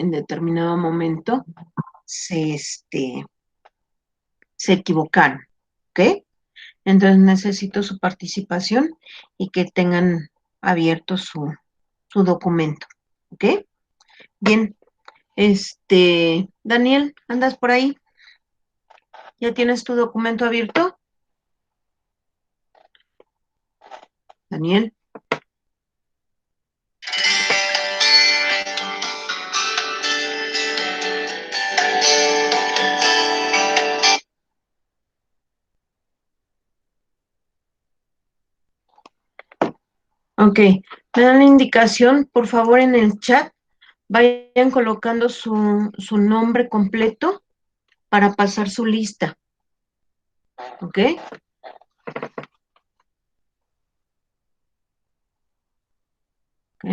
en determinado momento se equivocaron, ¿ok? Entonces necesito su participación y que tengan abierto su documento, ¿ok? Bien, Daniel, ¿andas por ahí? ¿Ya tienes tu documento abierto? Daniel. Ok, me dan la indicación, por favor, en el chat, vayan colocando su nombre completo para pasar su lista, ¿ok? Ok.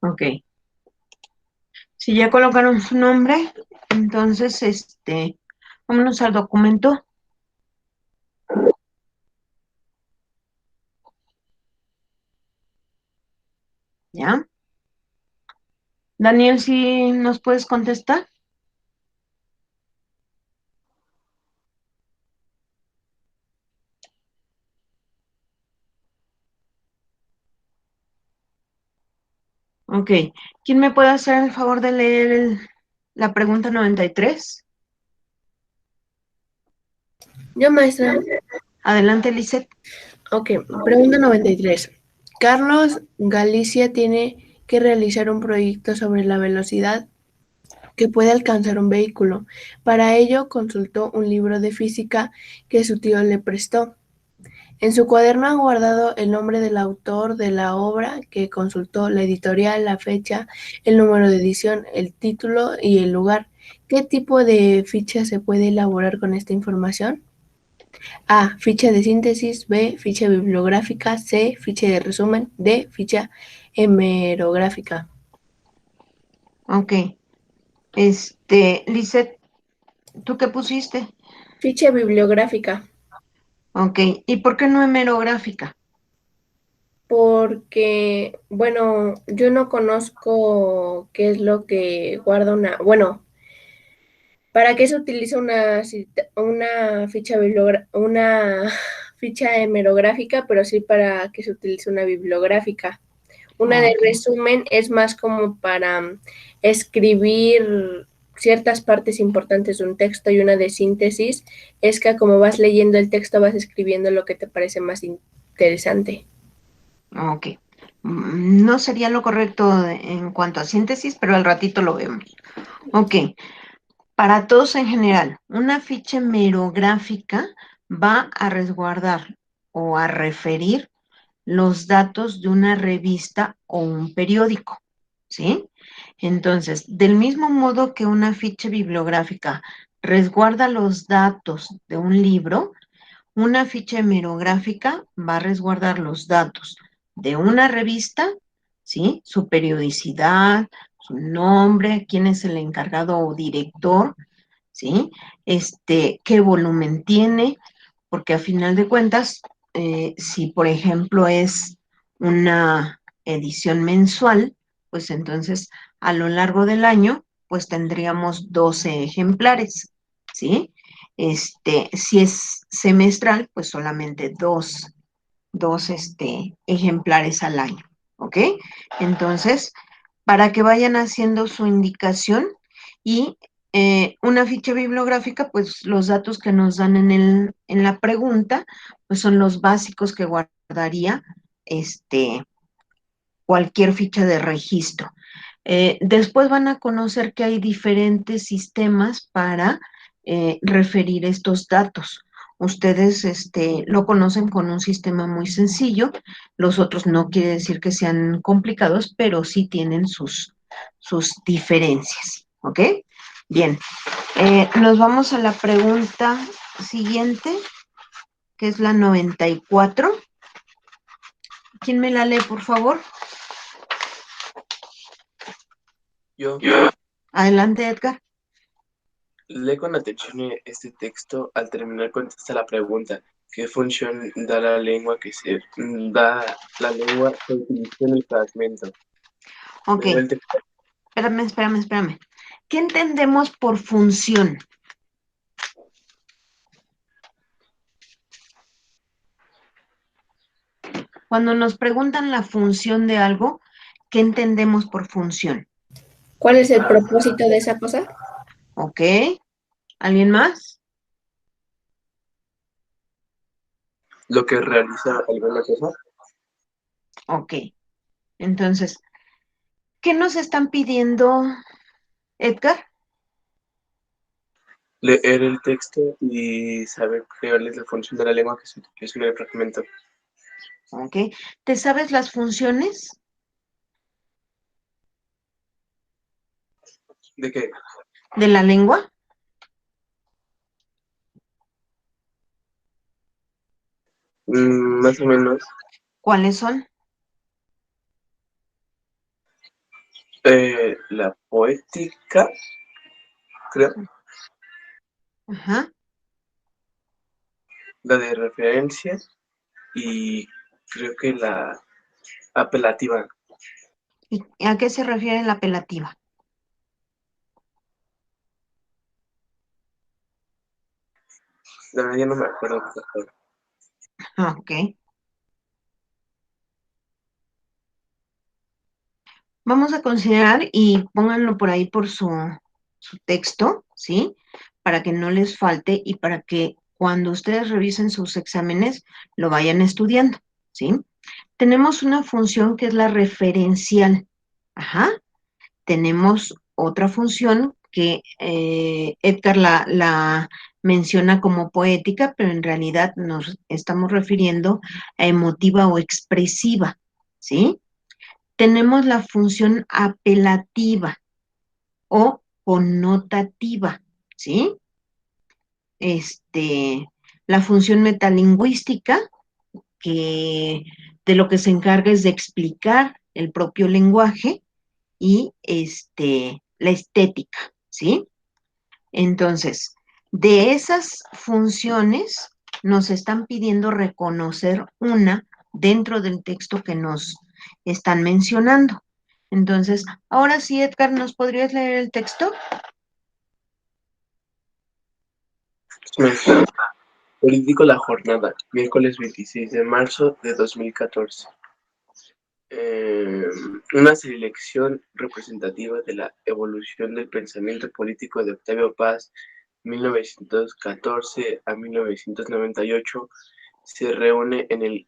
Ok, si ya colocaron su nombre, entonces, vámonos al documento, ¿ya? Daniel, si nos puedes contestar. Ok, ¿quién me puede hacer el favor de leer la pregunta 93? Yo, maestra. Adelante, Lisette. Ok, pregunta 93. Carlos Galicia tiene que realizar un proyecto sobre la velocidad que puede alcanzar un vehículo. Para ello consultó un libro de física que su tío le prestó. En su cuaderno ha guardado el nombre del autor de la obra que consultó, la editorial, la fecha, el número de edición, el título y el lugar. ¿Qué tipo de ficha se puede elaborar con esta información? A. Ficha de síntesis. B. Ficha bibliográfica. C. Ficha de resumen. D. Ficha hemerográfica. Ok, Lisette, ¿tú qué pusiste? Ficha bibliográfica. Ok, ¿y por qué no hemerográfica? Porque, bueno, yo no conozco qué es lo que guarda una, bueno, ¿para qué se utiliza una ficha una ficha hemerográfica, pero sí para que se utilice una bibliográfica? Una de Ok, resumen es más como para escribir ciertas partes importantes de un texto, y una de síntesis es que como vas leyendo el texto vas escribiendo lo que te parece más interesante. ok. No sería lo correcto en cuanto a síntesis, pero al ratito lo vemos. Ok, para todos en general, una ficha hemerográfica va a resguardar o a referir los datos de una revista o un periódico, ¿sí? Entonces, del mismo modo que una ficha bibliográfica resguarda los datos de un libro, una ficha hemerográfica va a resguardar los datos de una revista, ¿sí? Su periodicidad, su nombre, quién es el encargado o director, ¿sí? Qué volumen tiene, porque a final de cuentas, si por ejemplo es una edición mensual, pues entonces a lo largo del año, pues tendríamos 12 ejemplares, ¿sí? Si es semestral, pues solamente dos ejemplares al año, ¿ok? Entonces, para que vayan haciendo su indicación y una ficha bibliográfica, pues los datos que nos dan en la pregunta, pues son los básicos que guardaría cualquier ficha de registro. Después van a conocer que hay diferentes sistemas para referir estos datos. Ustedes lo conocen con un sistema muy sencillo, los otros no quiere decir que sean complicados, pero sí tienen sus diferencias, ¿ok? Bien, nos vamos a la pregunta siguiente, que es la 94. ¿Quién me la lee, por favor? Yo. Adelante, Edgar. Lee con atención este texto. Al terminar, contesta la pregunta: ¿qué función da la lengua que se utilizó en el fragmento? Ok, Leo el texto. espérame. ¿Qué entendemos por función? Cuando nos preguntan la función de algo, ¿qué entendemos por función? ¿Cuál es el propósito de esa cosa? Ok, ¿alguien más? Lo que realiza alguna cosa. Ok, entonces, ¿qué nos están pidiendo, Edgar? Leer el texto y saber cuál es la función de la lengua que se utiliza en el fragmento. Ok, ¿te sabes las funciones ¿De qué? de la lengua? Más o menos. ¿Cuáles son? La poética, creo. Ajá. La de referencia y creo que la apelativa. ¿Y a qué se refiere la apelativa? La verdad ya no me acuerdo. Ah, ok. Vamos a considerar y pónganlo por ahí por su texto, ¿sí? Para que no les falte y para que cuando ustedes revisen sus exámenes lo vayan estudiando, ¿sí? Tenemos una función que es la referencial. Ajá. Tenemos otra función que Edgar la menciona como poética, pero en realidad nos estamos refiriendo a emotiva o expresiva, ¿sí? Tenemos la función apelativa o connotativa, ¿sí? La función metalingüística, que de lo que se encarga es de explicar el propio lenguaje, y la estética, ¿sí? Entonces, de esas funciones nos están pidiendo reconocer una dentro del texto que nos están mencionando. Entonces, ahora sí, Edgar, ¿nos podrías leer el texto? Político La Jornada, miércoles 26 de marzo de 2014. Una selección representativa de la evolución del pensamiento político de Octavio Paz, 1914 a 1998, se reúne en el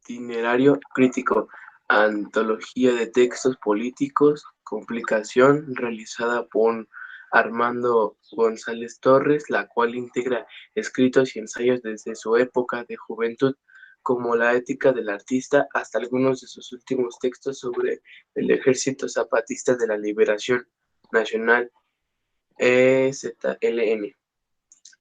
itinerario crítico, antología de textos políticos, compilación realizada por Armando González Torres, la cual integra escritos y ensayos desde su época de juventud, como La ética del artista, hasta algunos de sus últimos textos sobre el Ejército Zapatista de la Liberación Nacional, EZLN.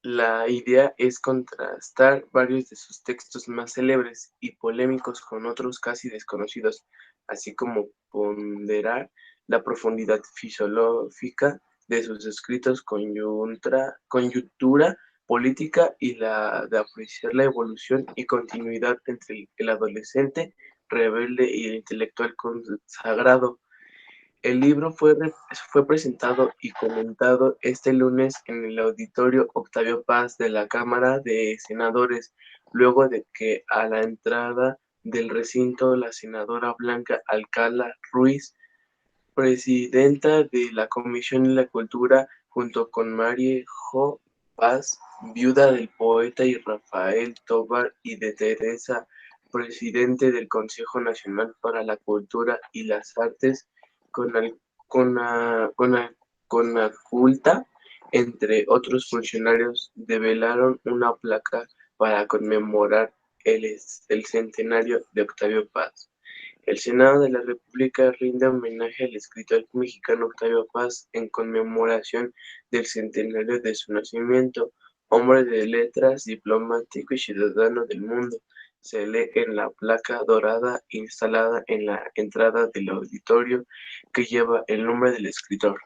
La idea es contrastar varios de sus textos más célebres y polémicos con otros casi desconocidos, así como ponderar la profundidad filosófica de sus escritos, coyuntura política y la de apreciar la evolución y continuidad entre el adolescente rebelde y el intelectual consagrado. El libro fue presentado y comentado este lunes en el Auditorio Octavio Paz de la Cámara de Senadores, luego de que a la entrada del recinto la senadora Blanca Alcalá Ruiz, presidenta de la Comisión de la Cultura, junto con Marie Jo Paz, viuda del poeta, y Rafael Tovar y de Teresa, presidente del Consejo Nacional para la Cultura y las Artes, con Conaculta, Entre otros funcionarios, develaron una placa para conmemorar el centenario de Octavio Paz. El Senado de la República rinde homenaje al escritor mexicano Octavio Paz en conmemoración del centenario de su nacimiento. Hombre de letras, diplomático y ciudadano del mundo, se lee en la placa dorada instalada en la entrada del auditorio que lleva el nombre del escritor.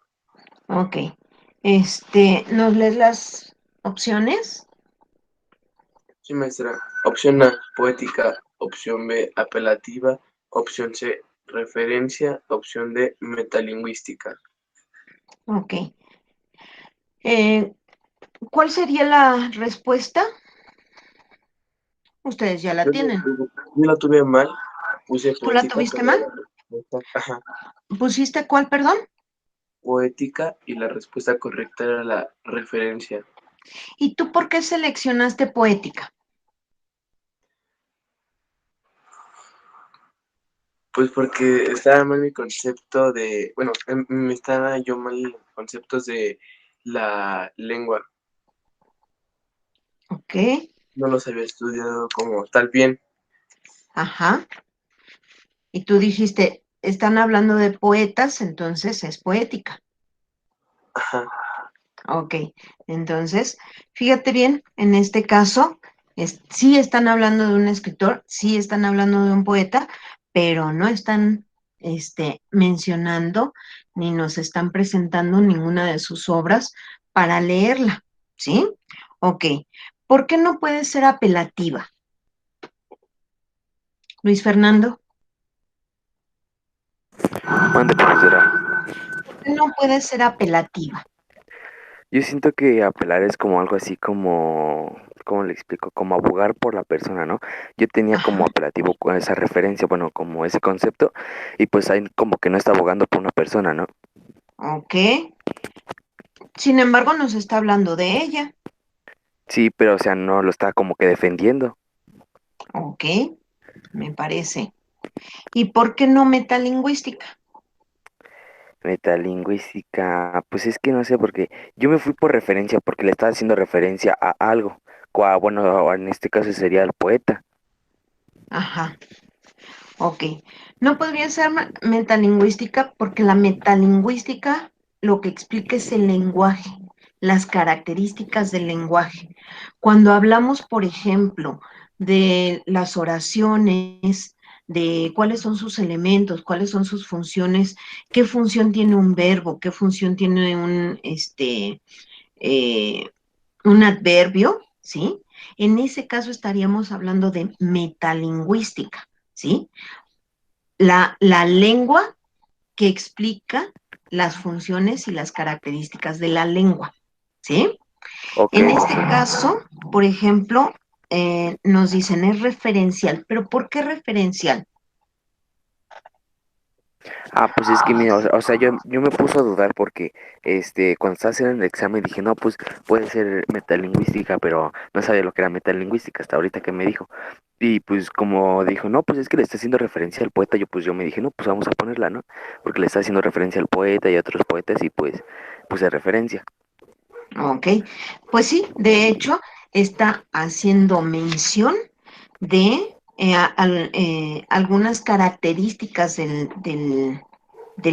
Ok. ¿Nos lees las opciones? Sí, maestra. Opción A, poética. Opción B, apelativa. Opción C, referencia. Opción D, metalingüística. Ok. Eh, ¿Cuál sería la respuesta? Ustedes ya la tienen. Yo la tuve mal, puse ¿Tú la poética, tuviste pero mal? la respuesta, ajá, ¿Pusiste cuál, perdón? poética y la respuesta correcta era la referencia. ¿Y tú por qué seleccionaste poética? Pues porque estaba mal mi concepto de, bueno, me estaba yo mal en conceptos de la lengua. Ok, No los había estudiado como tal bien. ajá. Y tú dijiste, están hablando de poetas, entonces es poética. Ajá, Ok, entonces, fíjate bien, en este caso, sí están hablando de un escritor, sí están hablando de un poeta, pero no están mencionando ni nos están presentando ninguna de sus obras para leerla, ¿sí? Ok, ¿por qué no puede ser apelativa? Luis Fernando, Mande, profesora. ¿por qué no puede ser apelativa? Yo siento que apelar es como algo así como, ¿cómo le explico? Como abogar por la persona, ¿no? Yo tenía Ajá, como apelativo con esa referencia, bueno, como ese concepto, y pues ahí como que no está abogando por una persona, ¿no? ok. Sin embargo, nos está hablando de ella, Sí, pero o sea, no lo está como que defendiendo. ok, me parece. ¿Y por qué no metalingüística? Metalingüística, pues es que no sé, porque yo me fui por referencia, porque le estaba haciendo referencia a algo. Bueno, en este caso sería el poeta. Ajá, ok. No podría ser metalingüística porque la metalingüística lo que explica es el lenguaje, las características del lenguaje. Cuando hablamos, por ejemplo, de las oraciones, de cuáles son sus elementos, cuáles son sus funciones, qué función tiene un verbo, qué función tiene eh, un adverbio, ¿sí? En ese caso estaríamos hablando de metalingüística, ¿sí? La lengua que explica las funciones y las características de la lengua, ¿sí? Ok. En este caso, por ejemplo, nos dicen es referencial, pero ¿por qué referencial? Ah, pues es que mira, o sea, yo me puse a dudar porque cuando estaba haciendo el examen dije, no, pues puede ser metalingüística, pero no sabía lo que era metalingüística hasta ahorita que me dijo. Y pues como dijo, no, pues es que le está haciendo referencia al poeta, yo me dije, no, pues vamos a ponerla, ¿no? Porque le está haciendo referencia al poeta y a otros poetas y pues puse referencia. Ok, pues sí, de hecho, está haciendo mención de algunas características del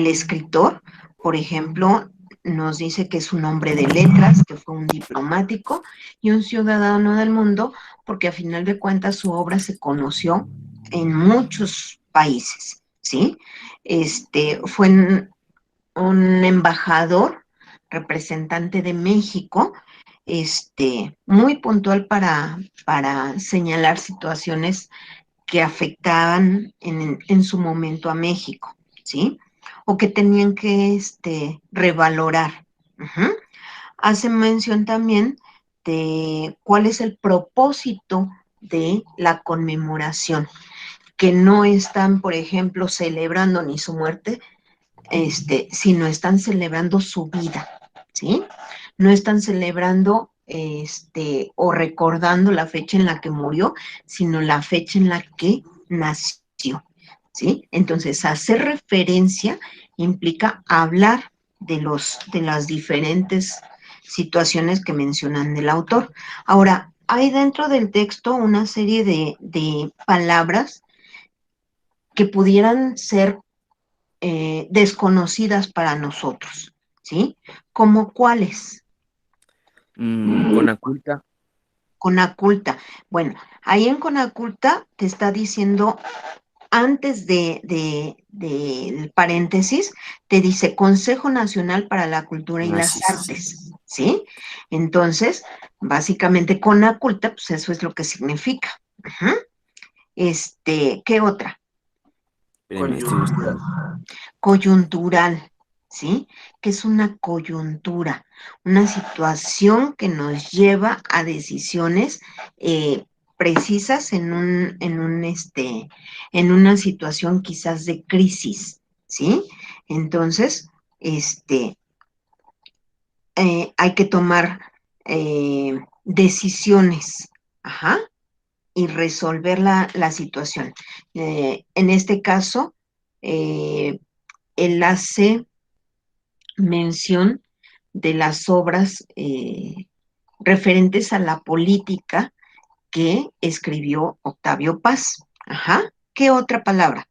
escritor. Por ejemplo, nos dice que es un hombre de letras, que fue un diplomático y un ciudadano del mundo, porque a final de cuentas su obra se conoció en muchos países, ¿sí? Fue un embajador, representante de México, muy puntual para señalar situaciones que afectaban en su momento a México, ¿sí? O que tenían que revalorar. Ujú. Hace mención también de cuál es el propósito de la conmemoración, que no están, por ejemplo, celebrando ni su muerte, sino están celebrando su vida, ¿sí? No están celebrando o recordando la fecha en la que murió, sino la fecha en la que nació, ¿sí? Entonces, hacer referencia implica hablar de las diferentes situaciones que mencionan del autor. Ahora, hay dentro del texto una serie de palabras que pudieran ser desconocidas para nosotros, ¿sí? ¿Como cuáles? Conaculta. Conaculta. Bueno, ahí en Conaculta te está diciendo, antes del paréntesis, te dice Consejo Nacional para la Cultura y Ah, las sí, sí, sí. Artes, ¿sí? Entonces, básicamente Conaculta, pues eso es lo que significa. Ajá. ¿Qué otra? Espérenme, estoy Coyuntural. buscando. Coyuntural, ¿sí? Que es una coyuntura, una situación que nos lleva a decisiones precisas en una situación quizás de crisis, ¿sí? Entonces, hay que tomar decisiones, ajá, y resolver la situación. En este caso, él hace mención de las obras referentes a la política que escribió Octavio Paz. Ajá. ¿Qué otra palabra?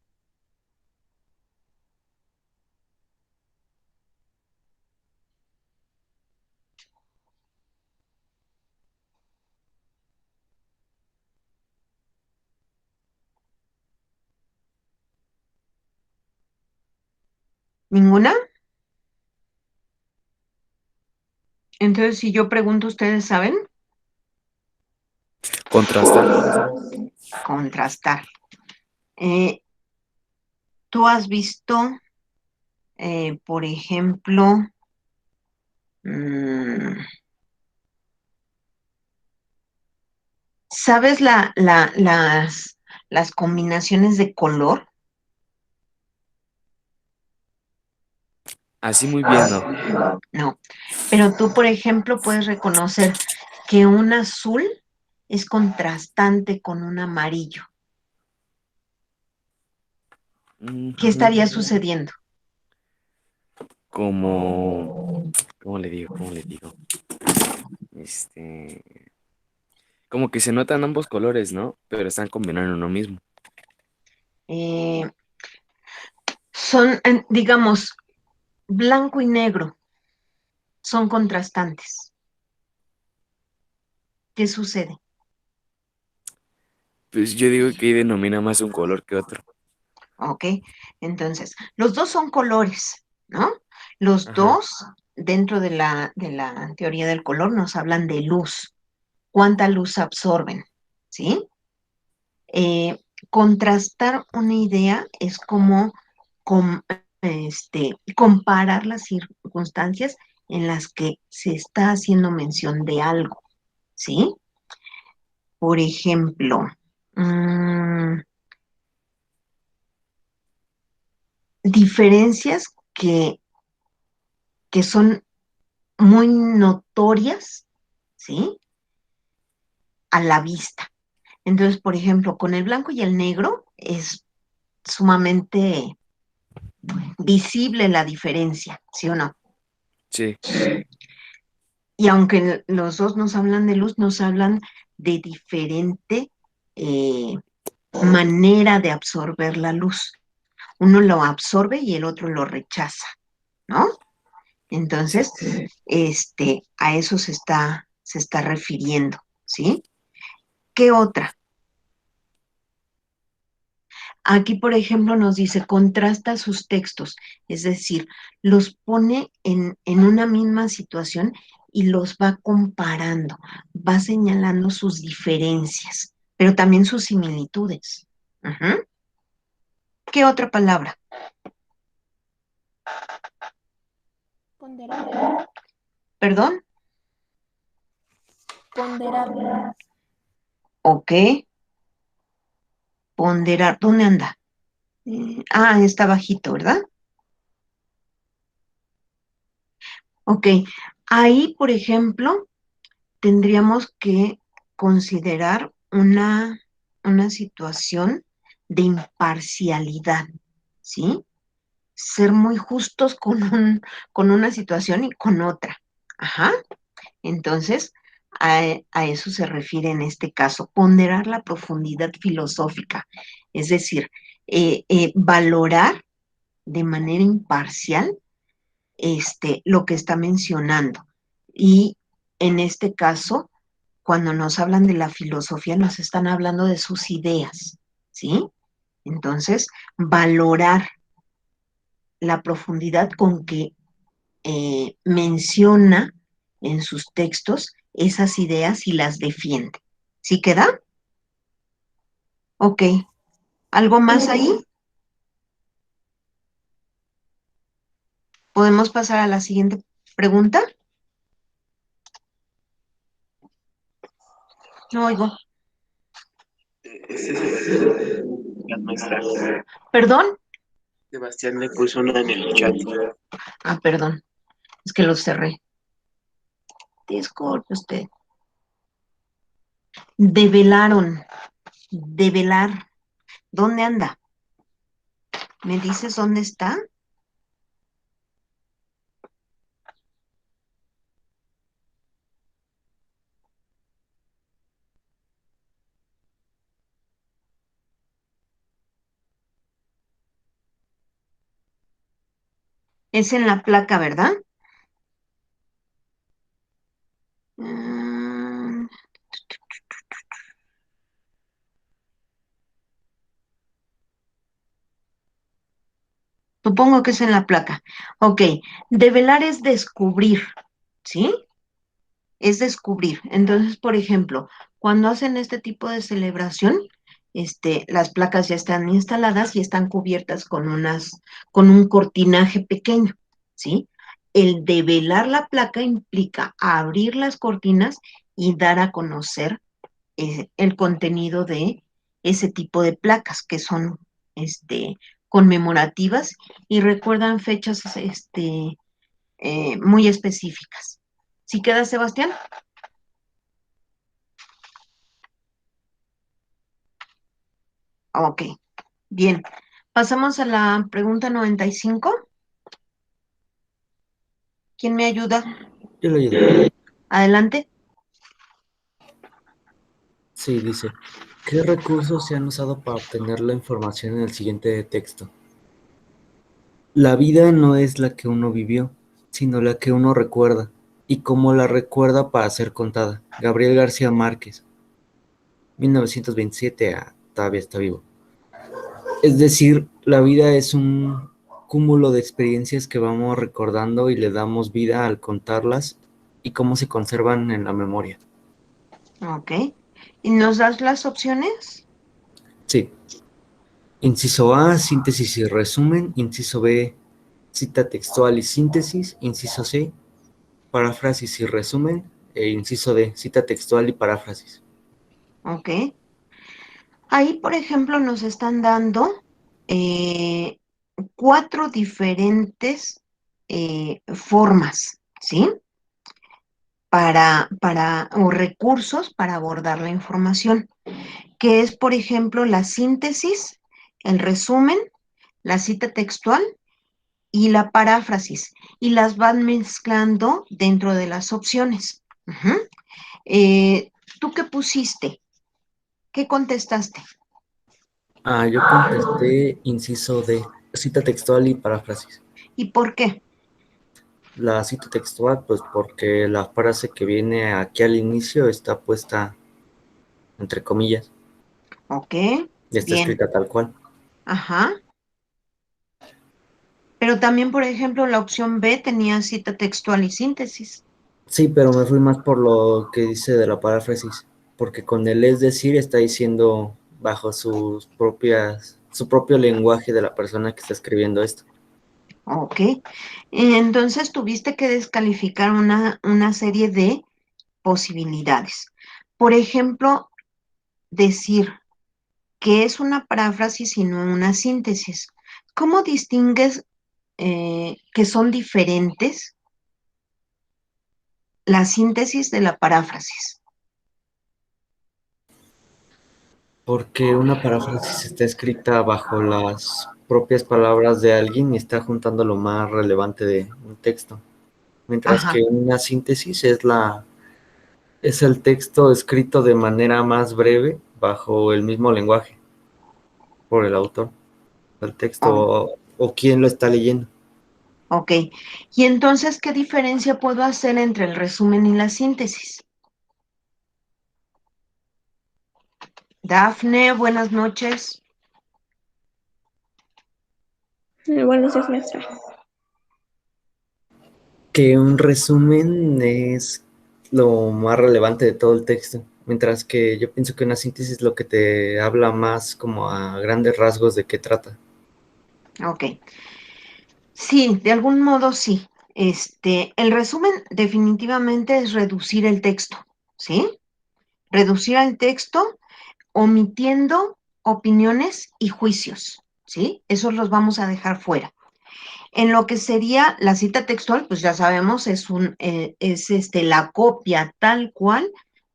¿Ninguna? Entonces, si yo pregunto, ¿ustedes saben? Contrastar, puede ser. Contrastar. Eh, ¿Tú has visto, por ejemplo, mm, ¿sabes las combinaciones de color? Así muy bien, ¿no? No, pero tú, por ejemplo, puedes reconocer que un azul es contrastante con un amarillo. ¿Qué Ujú. estaría sucediendo? Como, ¿cómo le digo? ¿Cómo le digo? Este, como que se notan ambos colores, ¿no? Pero están combinados en uno mismo. Eh, Son, digamos, blanco y negro, son contrastantes. ¿Qué sucede? Pues yo digo que ahí denomina más un color que otro. ¿Ok? Entonces, los dos son colores, ¿no? Los Ajá. dos, dentro de la teoría del color, nos hablan de luz. ¿Cuánta luz absorben? ¿Sí? Eh, Contrastar una idea es como com- comparar las circunstancias en las que se está haciendo mención de algo, ¿sí? Por ejemplo, mm, diferencias que son muy notorias, ¿sí? A la vista. Entonces, por ejemplo, con el blanco y el negro es sumamente visible la diferencia, ¿sí o no? Sí, Y aunque los dos nos hablan de luz, nos hablan de diferente eh, manera de absorber la luz. Uno lo absorbe y el otro lo rechaza, ¿no? sí. Entonces, a eso se está refiriendo, ¿sí? ¿Qué otra? Aquí, por ejemplo, nos dice, contrasta sus textos, es decir, los pone en una misma situación y los va comparando, va señalando sus diferencias, pero también sus similitudes. Ujú. ¿Qué otra palabra? Ponderar. ¿Perdón? Ponderar. Ok, ponderar. ¿Dónde anda? Está bajito, ¿verdad? Ok, ahí, por ejemplo, tendríamos que considerar una situación de imparcialidad, ¿sí? Ser muy justos con una situación y con otra. Ajá. Entonces, a eso se refiere en este caso, ponderar la profundidad filosófica, es decir, valorar de manera imparcial lo que está mencionando. Y en este caso, cuando nos hablan de la filosofía, nos están hablando de sus ideas, ¿sí? Entonces, valorar la profundidad con que menciona en sus textos esas ideas y las defiende. ¿Sí queda? Ok. ¿Algo más ahí? ¿Podemos pasar a la siguiente pregunta? No oigo. La maestra. ¿Perdón? Sebastián le puso una en el chat. Ah, perdón. Es que lo cerré. Disculpe usted. Develaron. Develar. ¿Dónde anda? ¿Me dices dónde está? Es en la placa, ¿verdad? Mm, supongo que es en la placa. Ok. Develar es descubrir, ¿sí? Es descubrir. Entonces, por ejemplo, cuando hacen este tipo de celebración, las placas ya están instaladas y están cubiertas con un cortinaje pequeño, ¿sí? El develar la placa implica abrir las cortinas y dar a conocer el contenido de ese tipo de placas que son, conmemorativas y recuerdan fechas, muy específicas. ¿Sí queda, Sebastián? Ok, bien. Pasamos a la pregunta 95. ¿Quién me ayuda? Yo le ayudo. Adelante. Sí, dice, ¿qué recursos se han usado para obtener la información en el siguiente texto? La vida no es la que uno vivió, sino la que uno recuerda, y cómo la recuerda para ser contada. Gabriel García Márquez, 1927, todavía está vivo. Es decir, la vida es un cúmulo de experiencias que vamos recordando y le damos vida al contarlas y cómo se conservan en la memoria. Ok. ¿Y nos das las opciones? Sí. Inciso A, síntesis y resumen. Inciso B, cita textual y síntesis. Inciso C, paráfrasis y resumen. E inciso D, cita textual y paráfrasis. Ok. Ahí, por ejemplo, nos están dando eh, 4 diferentes formas, ¿sí? O recursos para abordar la información, que es, por ejemplo, la síntesis, el resumen, la cita textual y la paráfrasis, y las van mezclando dentro de las opciones. Ujú. Eh, ¿Tú qué pusiste? ¿Qué contestaste? Yo contesté inciso D, cita textual y paráfrasis. ¿Y por qué? La cita textual, pues porque la frase que viene aquí al inicio está puesta entre comillas Ok, y está bien, escrita tal cual. ajá. Pero también, por ejemplo, la opción B tenía cita textual y síntesis. Sí, pero me fui más por lo que dice de la paráfrasis, porque con el es decir está diciendo bajo su propio lenguaje de la persona que está escribiendo esto. Ok. Entonces tuviste que descalificar una serie de posibilidades. Por ejemplo, decir que es una paráfrasis y no una síntesis. ¿Cómo distingues que son diferentes la síntesis de la paráfrasis? Porque una paráfrasis está escrita bajo las propias palabras de alguien y está juntando lo más relevante de un texto, mientras Ajá, que una síntesis es Es el texto escrito de manera más breve bajo el mismo lenguaje por el autor. El texto Oh, o quién lo está leyendo. ok. Y entonces, ¿qué diferencia puedo hacer entre el resumen y la síntesis? Dafne, buenas noches. Buenos días, maestra. Que un resumen es lo más relevante de todo el texto, mientras que yo pienso que una síntesis es lo que te habla más como a grandes rasgos de qué trata. Ok. Sí, de algún modo sí. El resumen definitivamente es reducir el texto, ¿sí? Reducir el texto omitiendo opiniones y juicios, ¿sí? Esos los vamos a dejar fuera. En lo que sería la cita textual, pues ya sabemos, es la copia tal cual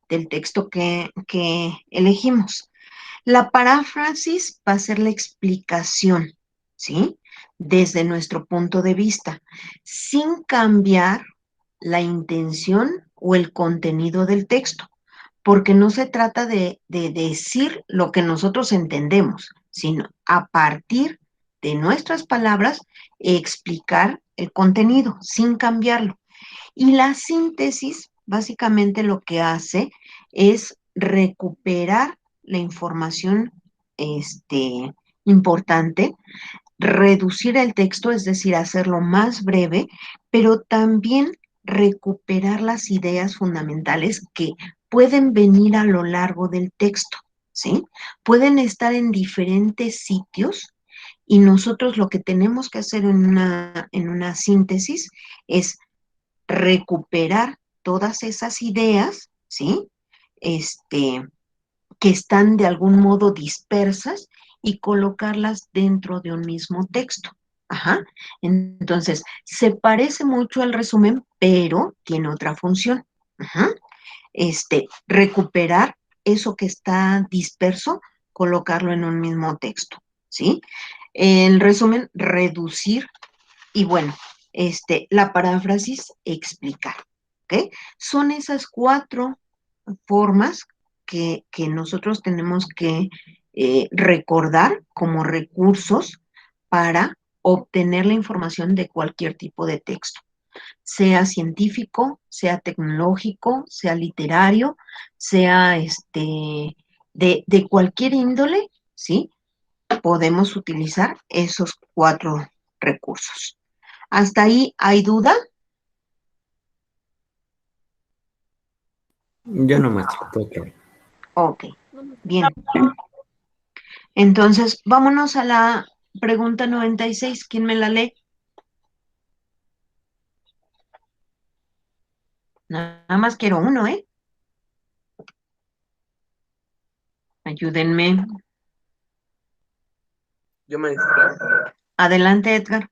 del texto que elegimos. La paráfrasis va a ser la explicación, ¿sí? Desde nuestro punto de vista, sin cambiar la intención o el contenido del texto, porque no se trata de decir lo que nosotros entendemos, sino a partir de nuestras palabras explicar el contenido sin cambiarlo. Y la síntesis básicamente lo que hace es recuperar la información importante, reducir el texto, es decir, hacerlo más breve, pero también recuperar las ideas fundamentales que pueden venir a lo largo del texto, ¿sí? Pueden estar en diferentes sitios y nosotros lo que tenemos que hacer en una síntesis es recuperar todas esas ideas, ¿sí? Este, que están de algún modo dispersas y colocarlas dentro de un mismo texto. Ajá. Entonces, se parece mucho al resumen, pero tiene otra función. Ajá. Recuperar eso que está disperso, colocarlo en un mismo texto, ¿sí? El resumen, reducir y bueno, la paráfrasis, explicar, ¿ok? Son esas cuatro formas que nosotros tenemos que recordar como recursos para obtener la información de cualquier tipo de texto, sea científico, sea tecnológico, sea literario, sea de cualquier índole, ¿sí? Podemos utilizar esos cuatro recursos. ¿Hasta ahí hay duda? Yo no, maestro, todo claro. Ok, bien. Entonces, vámonos a la pregunta 96. ¿Quién me la lee? Nada más quiero uno, ¿eh? Ayúdenme. Yo, maestra, Adelante, Edgar.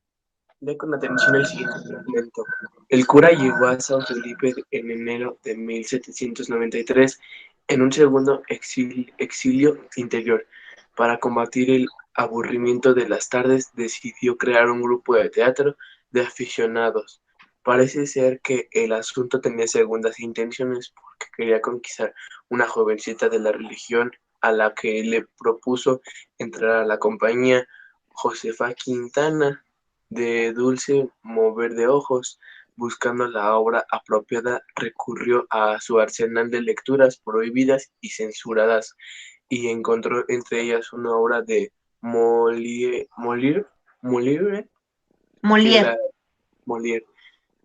lee con atención el siguiente fragmento. El cura llegó a San Felipe en enero de 1793 en un segundo exilio interior. Para combatir el aburrimiento de las tardes, decidió crear un grupo de teatro de aficionados. Parece ser que el asunto tenía segundas intenciones porque quería conquistar una jovencita de la religión a la que le propuso entrar a la compañía. Josefa Quintana, de dulce mover de ojos, buscando la obra apropiada, recurrió a su arsenal de lecturas prohibidas y censuradas y encontró entre ellas una obra de Molière, que Molière. la Molière,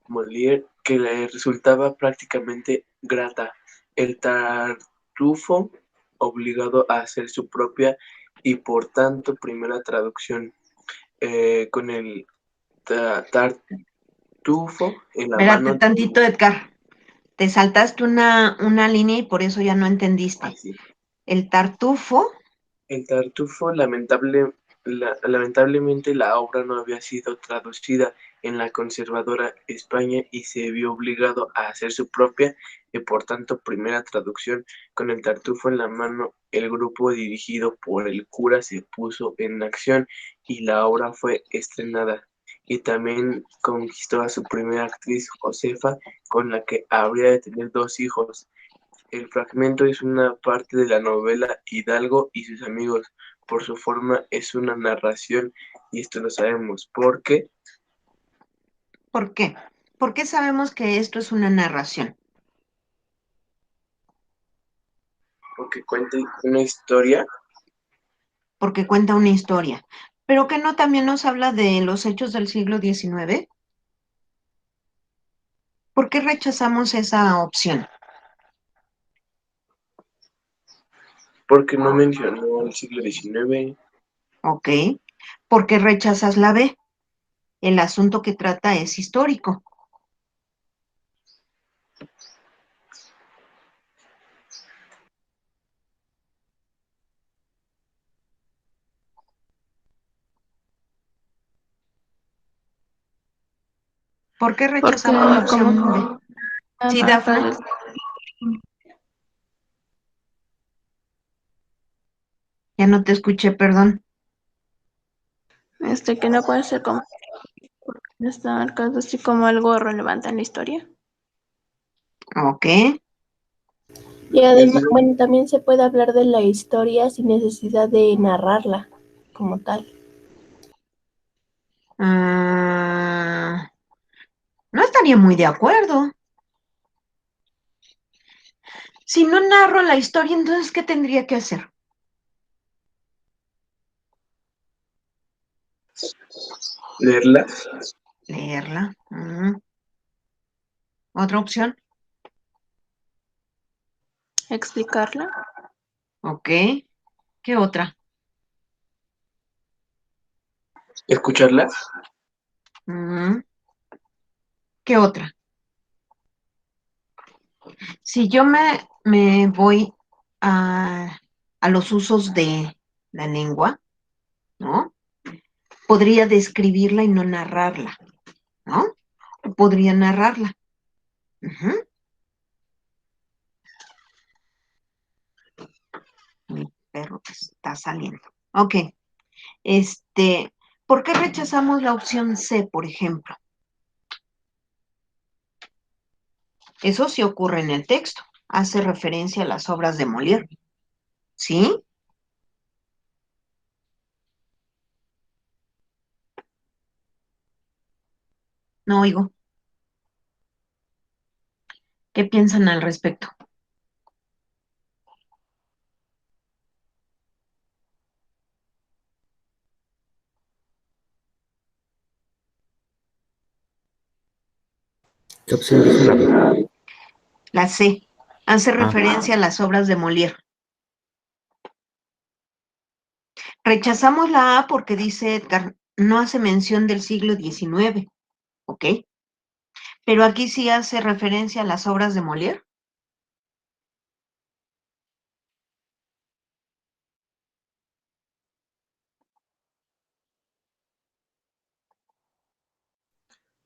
Molière, que le resultaba prácticamente grata. El Tartufo, obligado a hacer su propia y por tanto primera traducción, con el Tartufo en la Espérate mano. tantito, Edgar. Te saltaste una línea y por eso ya no entendiste. Así. El tartufo, El Tartufo, lamentablemente la obra no había sido traducida en la conservadora España y se vio obligado a hacer su propia y por tanto primera traducción. Con el Tartufo en la mano, el grupo dirigido por el cura se puso en acción y la obra fue estrenada. Y también conquistó a su primera actriz, Josefa, con la que habría de tener dos hijos. El fragmento es una parte de la novela Hidalgo y sus amigos. Por su forma es una narración y esto lo sabemos porque ¿Por qué? ¿Por qué sabemos que esto es una narración? cuenta una historia. Porque cuenta una historia. ¿Pero que no también nos habla de los hechos del siglo XIX? ¿Por qué rechazamos esa opción? Porque no mencionó el siglo XIX. ¿Ok? ¿Por qué rechazas la B? El asunto que trata es histórico. ¿Por qué Porque rechazamos la opción B? como Sí, narrar, Dafne, ya no te escuché, perdón. que no puede ser como está marcado así como algo relevante en la historia. Ok. Y Les además, digo, bueno, también se puede hablar de la historia sin necesidad de narrarla como tal. Ah, no estaría muy de acuerdo. Si no narro la historia, entonces, ¿qué tendría que hacer? leerla. Leerla. ¿Otra opción? Explicarla. Ok. ¿Qué otra? Escucharla. Mm, ¿Qué otra? Si yo me voy a los usos de la lengua, ¿no? Podría describirla y no narrarla, ¿no? O podría narrarla. Ujú. Mi perro está saliendo. Ok. Este, ¿Por qué rechazamos la opción C, por ejemplo? Eso sí ocurre en el texto. Hace referencia a las obras de Molière. ¿Sí? No oigo. ¿Qué piensan al respecto? ¿Qué opción dijo la B? La C. Hace Ah, referencia a las obras de Molière. Rechazamos la A porque dice Edgar, no hace mención del siglo XIX, ¿ok? Pero aquí sí hace referencia a las obras de Molière.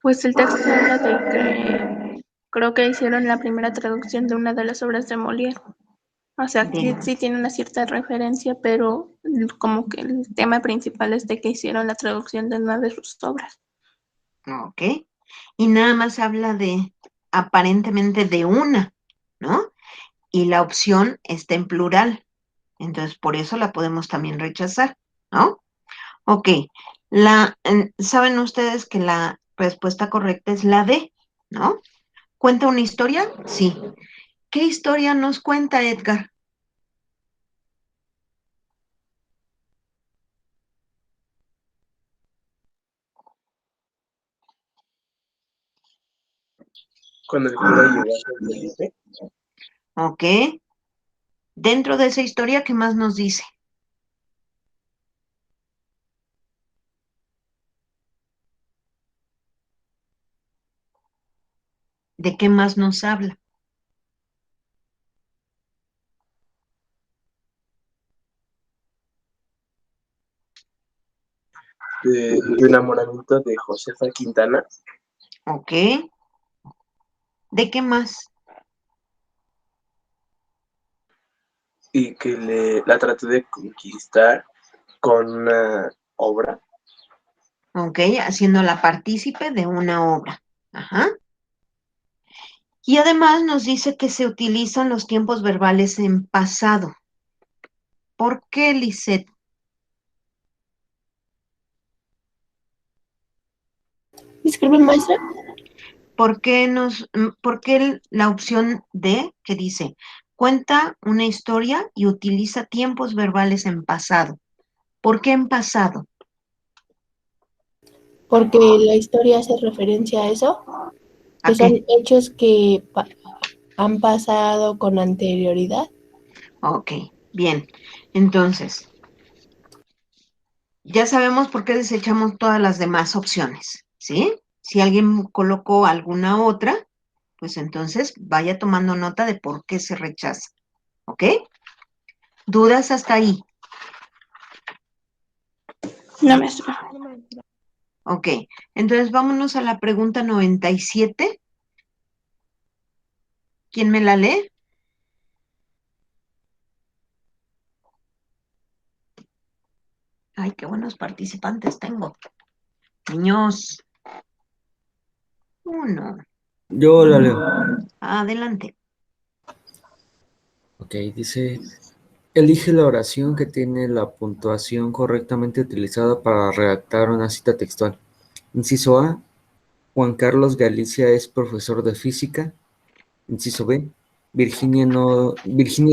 Pues el texto habla de que creo que hicieron la primera traducción de una de las obras de Molière. O sea, De, sí tiene una cierta referencia, pero como que el tema principal es de que hicieron la traducción de una de sus obras. ¿ok? Y nada más habla de, aparentemente de una, ¿no? Y la opción está en plural. Entonces, por eso la podemos también rechazar, ¿no? Ok. ¿Saben ustedes que la respuesta correcta es la D, ¿no? ¿Cuenta una historia? Sí. ¿Qué historia nos cuenta Edgar? Cuando el cura llegó a San Felipe. ¿Ok? Dentro de esa historia, ¿qué más nos dice? ¿De qué más nos habla? De tu enamoramiento de Josefa Quintana. ¿Ok? ¿De qué más? Y que la trató de conquistar con una obra. ¿Ok? Haciéndola partícipe de una obra. Ajá. Y además nos dice que se utilizan los tiempos verbales en pasado. ¿Por qué, Lisette? Disculpe, maestra. ¿Por qué la opción D que dice, cuenta una historia y utiliza tiempos verbales en pasado? ¿Por qué en pasado? Porque la historia hace referencia a eso, ¿A que son qué? hechos que han pasado con anterioridad. Ok, bien. Entonces, ya sabemos por qué desechamos todas las demás opciones, ¿sí? Si alguien colocó alguna otra, pues entonces vaya tomando nota de por qué se rechaza, ¿ok? ¿Dudas hasta ahí? No, maestra. Ok, entonces vámonos a la pregunta 97. ¿Quién me la lee? Ay, qué buenos participantes tengo. Niños, uno. Yo la leo. Adelante. Ok, dice, elige la oración que tiene la puntuación correctamente utilizada para redactar una cita textual. Inciso A, Juan Carlos Galicia es profesor de física. Inciso B, Virginia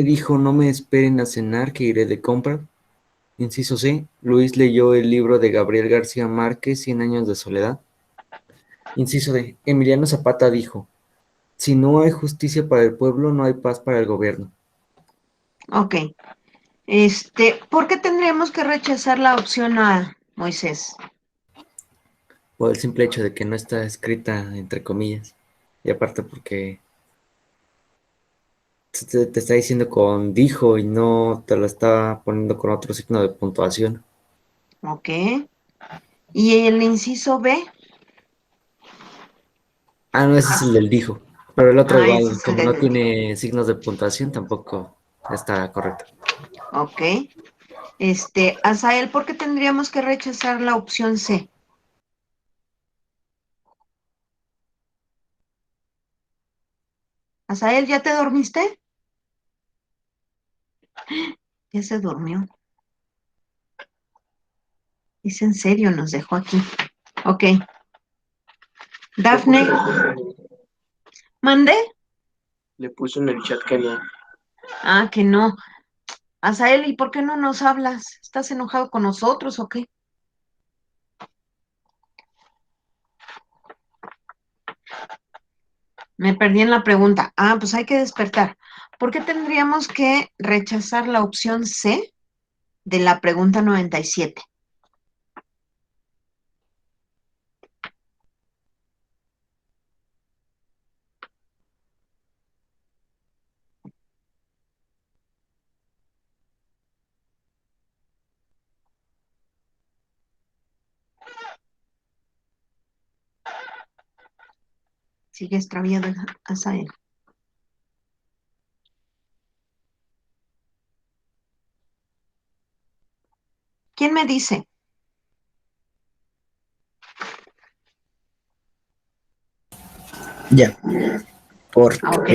dijo no me esperen a cenar que iré de compra. Inciso C, Luis leyó el libro de Gabriel García Márquez, Cien años de soledad. Inciso D, Emiliano Zapata dijo, si no hay justicia para el pueblo, no hay paz para el gobierno. Ok. ¿Por qué tendríamos que rechazar la opción A, Moisés? Por el simple hecho de que no está escrita entre comillas. Y aparte porque te está diciendo con dijo y no te lo está poniendo con otro signo de puntuación. Ok. ¿Y el inciso B? Ah, no, ese es el del dijo. Pero el otro Ah, ese igual, es el como no del... tiene signos de puntuación, tampoco está correcto. Ok. Azael, ¿por qué tendríamos que rechazar la opción C? Azael, ¿ya te dormiste? Ya se durmió. Es en serio, nos dejó aquí. Ok. Dafne, ¿mande? Le puso en el chat que no. Ah, que no. Azael, ¿y por qué no nos hablas? ¿Estás enojado con nosotros o qué? Me perdí en la pregunta. Ah, pues hay que despertar. ¿Por qué tendríamos que rechazar la opción C de la pregunta 97? Sigue extraviado Azael. ¿Quién me dice? Ya, Ah, ok.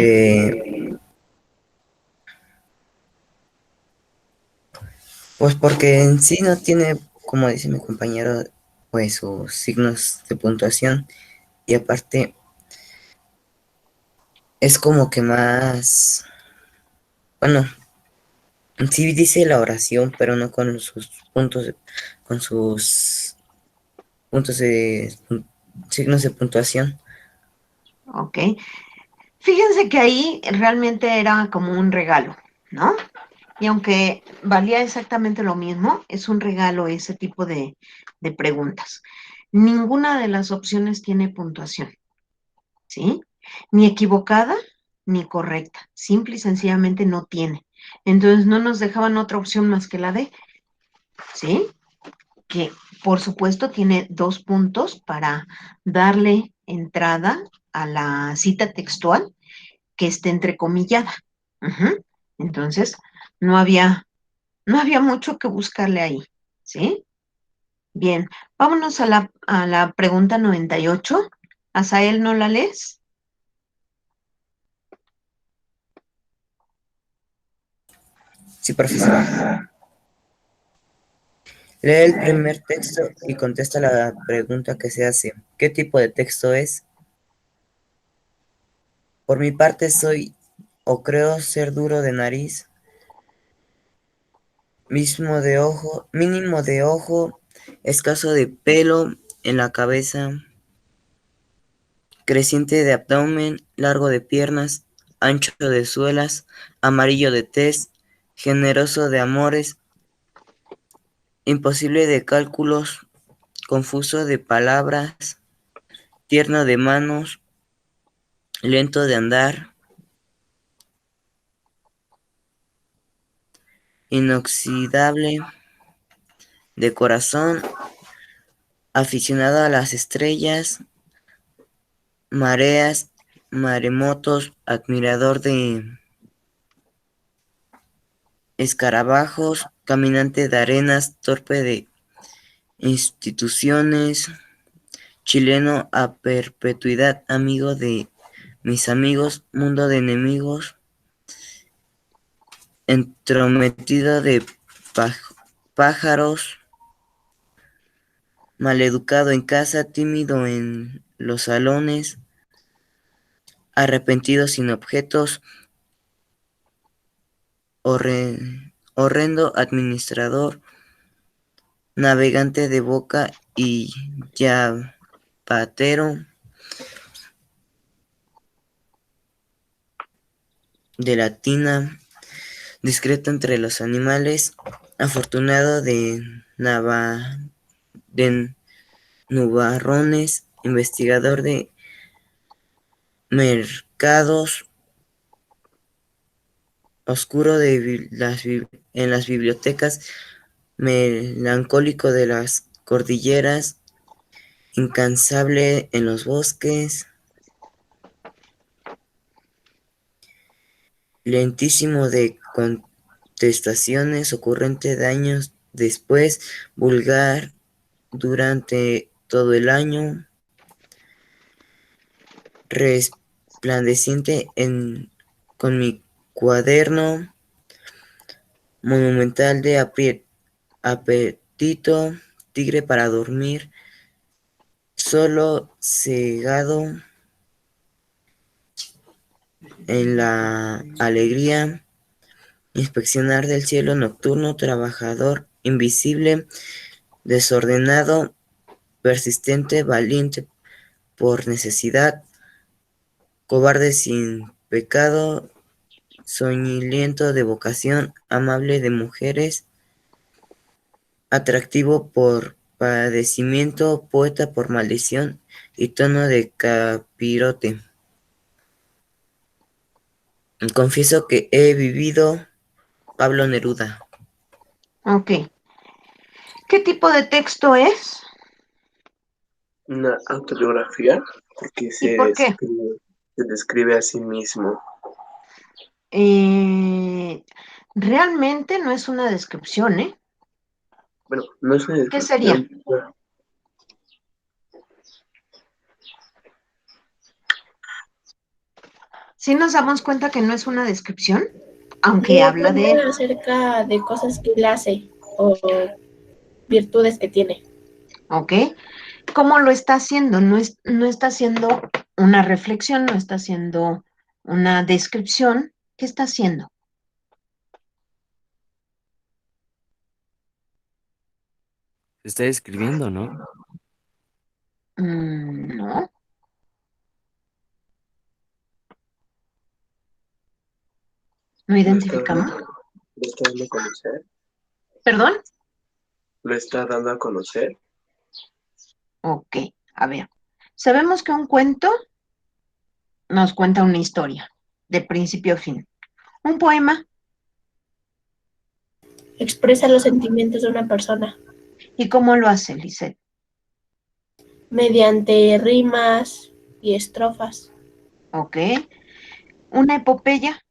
porque en sí no tiene, como dice mi compañero, pues sus signos de puntuación y aparte es como que más, bueno, sí dice la oración, pero no con sus puntos, con sus puntos de signos de puntuación. Ok. Fíjense que ahí realmente era como un regalo, ¿no? Y aunque valía exactamente lo mismo, es un regalo ese tipo de preguntas. Ninguna de las opciones tiene puntuación, ¿sí? Ni equivocada ni correcta. Simple y sencillamente no tiene. Entonces no nos dejaban otra opción más que la D, ¿sí? Que por supuesto tiene 2 puntos para darle entrada a la cita textual que esté entrecomillada. Ujú. Entonces, no había, no había mucho que buscarle ahí, ¿sí? Bien, vámonos a la pregunta 98. Azael, ¿no la lees? Sí, profesora. Lee el primer texto y contesta la pregunta que se hace. ¿Qué tipo de texto es? Por mi parte soy o creo ser duro de nariz, mínimo de ojo, escaso de pelo en la cabeza, creciente de abdomen, largo de piernas, ancho de suelas, amarillo de tez, generoso de amores, imposible de cálculos, confuso de palabras, tierno de manos, lento de andar, inoxidable de corazón, aficionado a las estrellas, mareas, maremotos, admirador de escarabajos, caminante de arenas, torpe de instituciones, chileno a perpetuidad, amigo de mis amigos, mundo de enemigos, entrometido de pájaros, maleducado en casa, tímido en los salones, arrepentido sin objetos, horrendo administrador, navegante de boca y yapatero de la tina, discreto entre los animales, afortunado de nubarrones, investigador de mercados, oscuro de en las bibliotecas, melancólico de las cordilleras, incansable en los bosques, lentísimo de contestaciones, ocurrente de años después, vulgar durante todo el año, resplandeciente con mi cuaderno, monumental de apetito, tigre para dormir, solo cegado en la alegría, inspeccionar del cielo nocturno, trabajador, invisible, desordenado, persistente, valiente por necesidad, cobarde sin pecado, soñoliento de vocación, amable de mujeres, atractivo por padecimiento, poeta por maldición y tono de capirote. Confieso que he vivido Pablo Neruda. Ok. ¿Qué tipo de texto es? Una autobiografía, porque ¿Y por qué? se describe a sí mismo. Realmente no es una descripción, ¿eh? Bueno, no es una ¿Qué sería? descripción. Si nos damos cuenta que no es una descripción, aunque Le habla de él. cuenta acerca de cosas que él hace o virtudes que tiene. ¿Ok? ¿Cómo lo está haciendo? No está haciendo una reflexión, no está haciendo una descripción. ¿Qué está haciendo? Se está describiendo, ¿no? No. ¿No identificamos? Lo está dando a conocer. ¿Perdón? Lo está dando a conocer. Ok, a ver. Sabemos que un cuento nos cuenta una historia, de principio a fin. Un poema, Expresa los sentimientos de una persona ¿y cómo lo hace, Lisette? mediante rimas y estrofas. Ok. Una epopeya,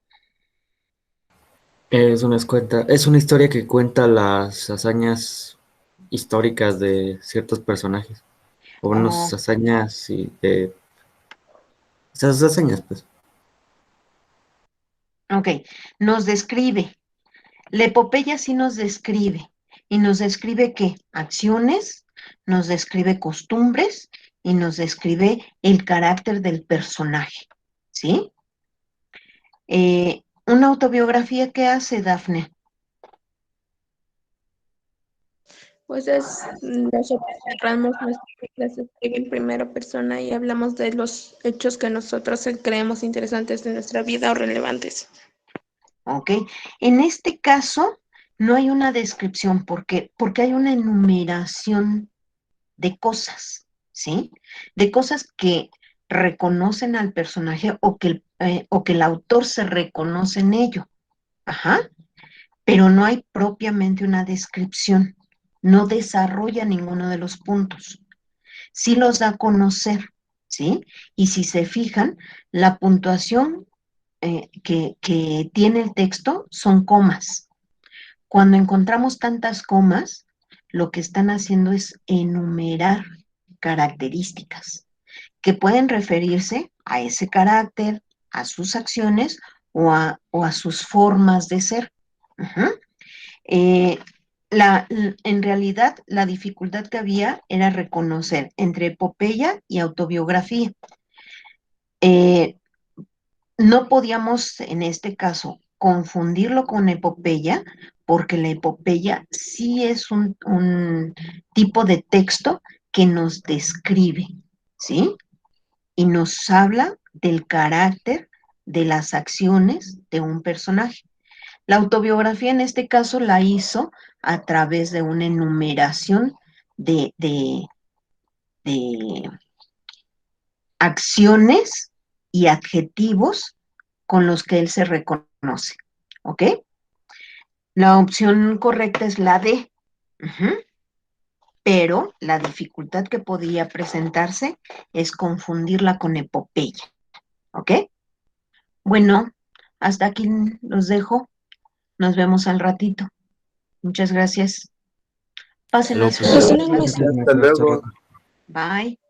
Es una historia que cuenta las hazañas históricas de ciertos personajes. O unas o, hazañas y de esas hazañas, pues. ok, nos describe. La epopeya sí nos describe, y nos describe ¿qué? Acciones, nos describe costumbres, y nos describe el carácter del personaje, ¿sí? Una autobiografía, ¿qué hace, Dafne? Pues nosotros narramos nuestras vidas, escribe en primera persona y hablamos de los hechos que nosotros creemos interesantes de nuestra vida o relevantes. ¿Ok? En este caso, no hay una descripción, porque hay una enumeración de cosas, ¿sí? De cosas que reconocen al personaje o que el autor se reconoce en ello. Ajá. Pero no hay propiamente una descripción. No desarrolla ninguno de los puntos. Sí los da a conocer, ¿sí? Y si se fijan, la puntuación que tiene el texto son comas. Cuando encontramos tantas comas, lo que están haciendo es enumerar características que pueden referirse a ese carácter, a sus acciones o a sus formas de ser. Ujú. Eh, en realidad, la dificultad que había era reconocer entre epopeya y autobiografía. Eh, no podíamos, en este caso, confundirlo con epopeya, porque la epopeya sí es un tipo de texto que nos describe, ¿sí? Y nos habla del carácter, de las acciones de un personaje. La autobiografía en este caso la hizo a través de una enumeración de acciones y adjetivos con los que él se reconoce. ¿Ok? La opción correcta es la D. Ujú. Pero la dificultad que podía presentarse es confundirla con epopeya. ¿Ok? Bueno, hasta aquí los dejo. Nos vemos al ratito. Muchas gracias. Hasta Pásenla luego, suerte. profesor. Hasta luego, maestra. Gracias, Hasta maestro. Hasta luego. luego. Bye.